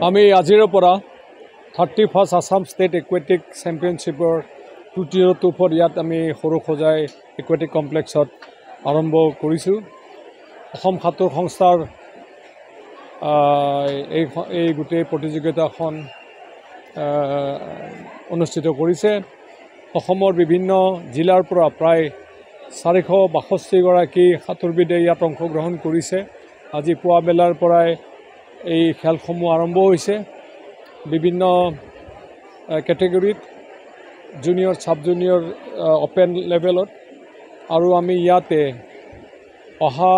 আমি আজিৰ পৰা 31st আসাম ষ্টেট একুৱেটিক চেম্পিয়নশ্বিপৰ 2024 ইয়াত আমি সৰুসজাই একুৱেটিক কমপ্লেক্সত আৰম্ভ কৰিছোঁ। অসম সাঁতোৰ সংস্থাৰ এই গোটেই প্ৰতিযোগিতাখন অনুষ্ঠিত কৰিছে। অসমৰ বিভিন্ন জিলাৰ পৰা প্ৰায় 462গৰাকী সাঁতোৰবিদে ইয়াত অংশগ্ৰহণ কৰিছে। আজি পুৱা বেলাৰ পৰাই এই খেলসমূহ আৰম্ভ হৈছে। বিভিন্ন কেটেগৰীত জুনিয়ৰ সাব জুনিয়ৰ অপেন লেভেলত আৰু আমি ইয়াতে অহা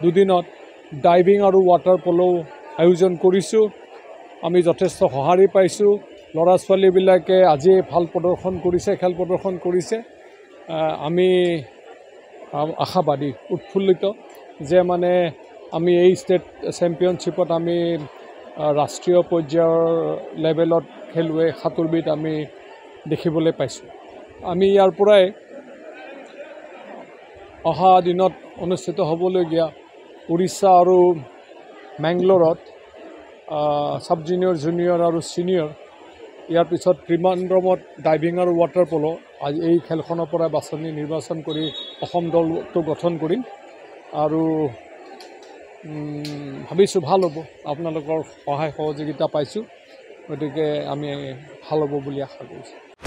দুদিনত ডাইভিং আৰু ৱাটাৰ পলো আয়োজন কৰিছোঁ। আমি যথেষ্ট সঁহাৰি পাইছোঁ। ল'ৰা ছোৱালীবিলাকে আজি ভাল প্ৰদৰ্শন কৰিছে, খেল প্ৰদৰ্শন কৰিছে। আমি আশাবাদী, উৎফুল্লিত যে মানে আমি এই ষ্টেট চেম্পিয়নশ্বিপত আমি ৰাষ্ট্ৰীয় পৰ্যায়ৰ লেভেলত খেলুৱৈ সাঁতোৰবিদ আমি দেখিবলৈ পাইছোঁ। আমি ইয়াৰ পৰাই অহা দিনত অনুষ্ঠিত হ'বলগীয়া উৰিষ্যা আৰু মেংগলোৰত সাব জুনিয়ৰ, জুনিয়ৰ আৰু ছিনিয়ৰ, ইয়াৰ পিছত ত্ৰিমান্দ্ৰমত ডাইভিং আৰু ৱাটাৰ পলো, আজি এই খেলখনৰ পৰা নিৰ্বাচন কৰি অসম দলটো গঠন কৰিম আৰু ভাবিছোঁ ভাল হ'ব। আপোনালোকৰ সহায় সহযোগিতা পাইছোঁ, গতিকে আমি ভাল হ'ব বুলি আশা কৰিছোঁ।